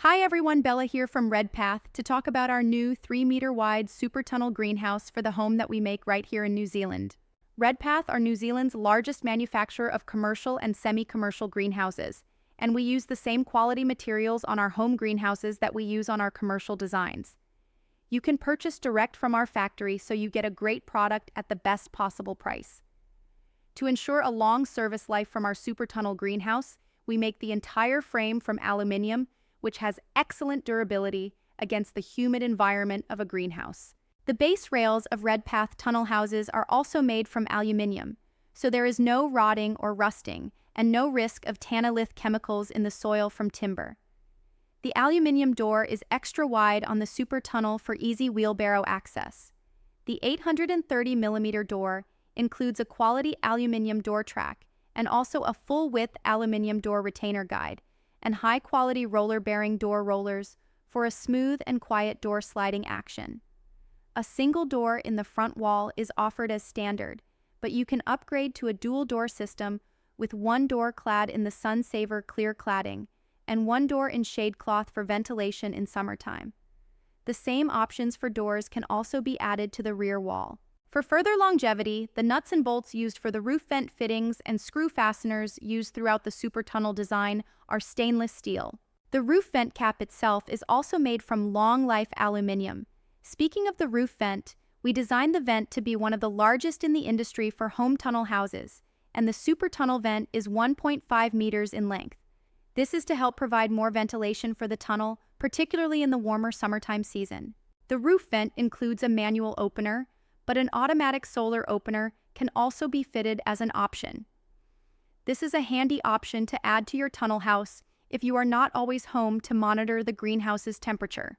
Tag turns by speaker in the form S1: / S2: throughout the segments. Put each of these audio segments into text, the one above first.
S1: Hi everyone, Bella here from Redpath to talk about our new 3-meter wide super tunnel greenhouse for the home that we make right here in New Zealand. Redpath are New Zealand's largest manufacturer of commercial and semi-commercial greenhouses, and we use the same quality materials on our home greenhouses that we use on our commercial designs. You can purchase direct from our factory so you get a great product at the best possible price. To ensure a long service life from our super tunnel greenhouse, we make the entire frame from aluminium, which has excellent durability against the humid environment of a greenhouse. The base rails of Redpath tunnel houses are also made from aluminium, so there is no rotting or rusting and no risk of tannolith chemicals in the soil from timber. The aluminium door is extra wide on the super tunnel for easy wheelbarrow access. The 830mm door includes a quality aluminium door track and also a full-width aluminium door retainer guide, and high-quality roller-bearing door rollers for a smooth and quiet door sliding action. A single door in the front wall is offered as standard, but you can upgrade to a dual door system with one door clad in the Sun Saver clear cladding and one door in shade cloth for ventilation in summertime. The same options for doors can also be added to the rear wall. For further longevity, the nuts and bolts used for the roof vent fittings and screw fasteners used throughout the super tunnel design are stainless steel. The roof vent cap itself is also made from long-life aluminium. Speaking of the roof vent, we designed the vent to be one of the largest in the industry for home tunnel houses, and the super tunnel vent is 1.5 meters in length. This is to help provide more ventilation for the tunnel, particularly in the warmer summertime season. The roof vent includes a manual opener, but an automatic solar opener can also be fitted as an option. This is a handy option to add to your tunnel house if you are not always home to monitor the greenhouse's temperature.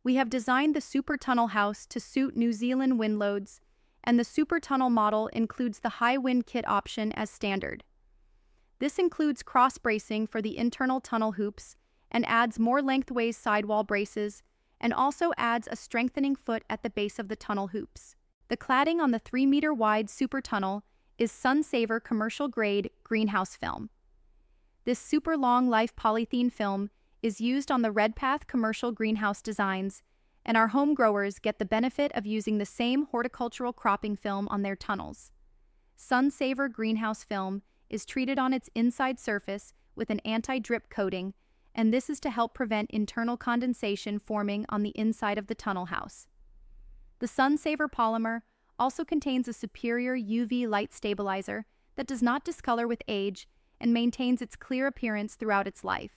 S1: We have designed the super tunnel house to suit New Zealand wind loads, and the super tunnel model includes the high wind kit option as standard. This includes cross bracing for the internal tunnel hoops and adds more lengthways sidewall braces, and also adds a strengthening foot at the base of the tunnel hoops. The cladding on the 3-meter wide super tunnel is Sun Saver commercial grade greenhouse film. This super long life polythene film is used on the Redpath commercial greenhouse designs, and our home growers get the benefit of using the same horticultural cropping film on their tunnels. Sun Saver greenhouse film is treated on its inside surface with an anti-drip coating, and this is to help prevent internal condensation forming on the inside of the tunnel house. The Sun Saver polymer also contains a superior UV light stabilizer that does not discolor with age and maintains its clear appearance throughout its life.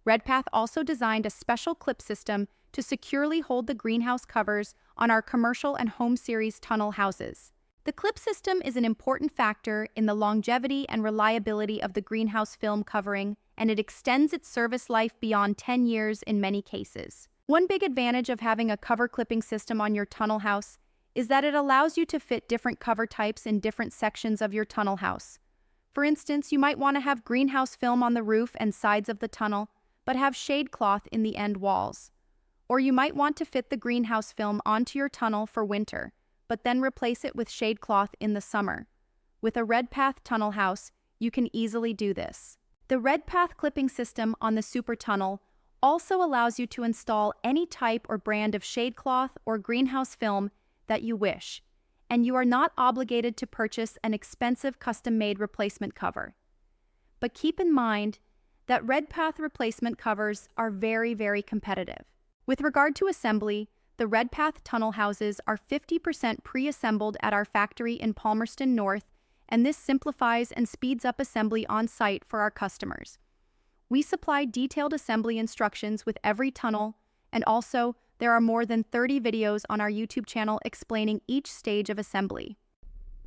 S1: Redpath also designed a special clip system to securely hold the greenhouse covers on our commercial and home series tunnel houses. The clip system is an important factor in the longevity and reliability of the greenhouse film covering, and it extends its service life beyond 10 years in many cases. One big advantage of having a cover clipping system on your tunnel house is that it allows you to fit different cover types in different sections of your tunnel house. For instance, you might want to have greenhouse film on the roof and sides of the tunnel, but have shade cloth in the end walls. Or you might want to fit the greenhouse film onto your tunnel for winter, but then replace it with shade cloth in the summer. With a Redpath tunnel house, you can easily do this. The Redpath clipping system on the super tunnel also allows you to install any type or brand of shade cloth or greenhouse film that you wish, and you are not obligated to purchase an expensive custom-made replacement cover. But keep in mind that Redpath replacement covers are very, very competitive. With regard to assembly, the Redpath tunnel houses are 50% pre-assembled at our factory in Palmerston North, and this simplifies and speeds up assembly on site for our customers. We supply detailed assembly instructions with every tunnel, and also there are more than 30 videos on our YouTube channel explaining each stage of assembly.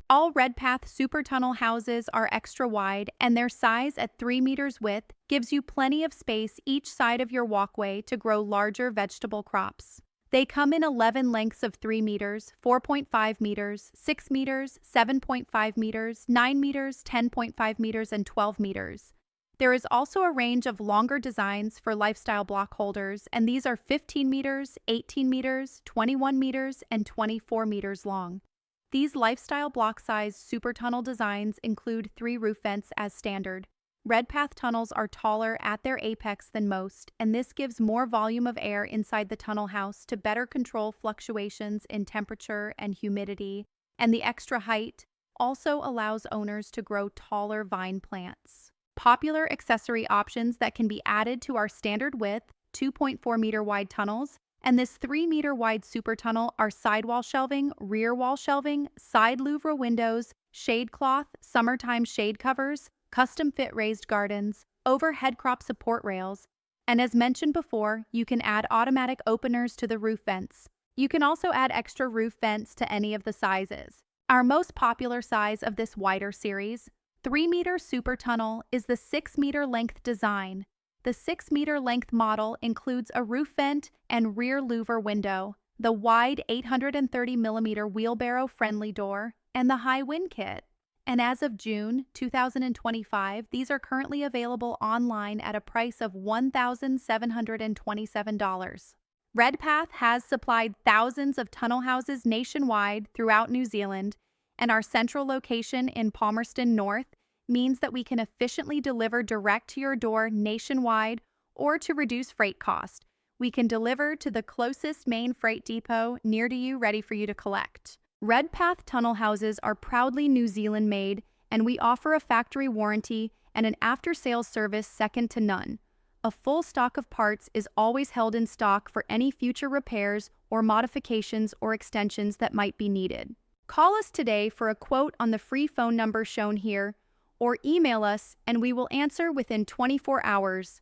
S1: All Redpath super tunnel houses are extra wide, and their size at 3 meters width gives you plenty of space each side of your walkway to grow larger vegetable crops. They come in 11 lengths of 3 meters, 4.5 meters, 6 meters, 7.5 meters, 9 meters, 10.5 meters, and 12 meters. There is also a range of longer designs for lifestyle block holders, and these are 15 meters, 18 meters, 21 meters, and 24 meters long. These lifestyle block size super tunnel designs include 3 roof vents as standard. Redpath tunnels are taller at their apex than most, and this gives more volume of air inside the tunnel house to better control fluctuations in temperature and humidity, and the extra height also allows owners to grow taller vine plants. Popular accessory options that can be added to our standard width, 2.4-meter wide tunnels, and this 3-meter wide super tunnel are sidewall shelving, rear wall shelving, side louvre windows, shade cloth, summertime shade covers, custom-fit raised gardens, overhead crop support rails, and as mentioned before, you can add automatic openers to the roof vents. You can also add extra roof vents to any of the sizes. Our most popular size of this wider series, 3-meter super tunnel, is the 6-meter length design. The 6-meter length model includes a roof vent and rear louver window, the wide 830mm wheelbarrow friendly door, and the high wind kit. And as of June 2025, these are currently available online at a price of $1,727. Redpath has supplied thousands of tunnel houses nationwide throughout New Zealand, and our central location in Palmerston North means that we can efficiently deliver direct to your door nationwide, or to reduce freight cost, we can deliver to the closest main freight depot near to you, ready for you to collect. Redpath tunnel houses are proudly New Zealand made, and we offer a factory warranty and an after-sales service second to none. A full stock of parts is always held in stock for any future repairs or modifications or extensions that might be needed. Call us today for a quote on the free phone number shown here, or email us and we will answer within 24 hours.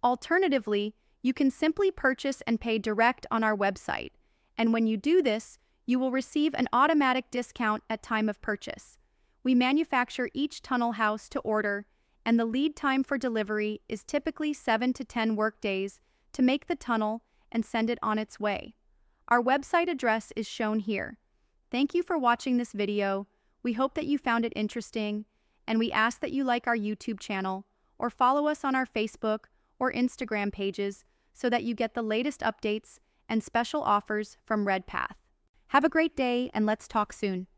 S1: Alternatively, you can simply purchase and pay direct on our website, and when you do this, you will receive an automatic discount at time of purchase. We manufacture each tunnel house to order, and the lead time for delivery is typically 7 to 10 work days to make the tunnel and send it on its way. Our website address is shown here. Thank you for watching this video. We hope that you found it interesting, and we ask that you like our YouTube channel or follow us on our Facebook or Instagram pages so that you get the latest updates and special offers from Redpath. Have a great day, and let's talk soon.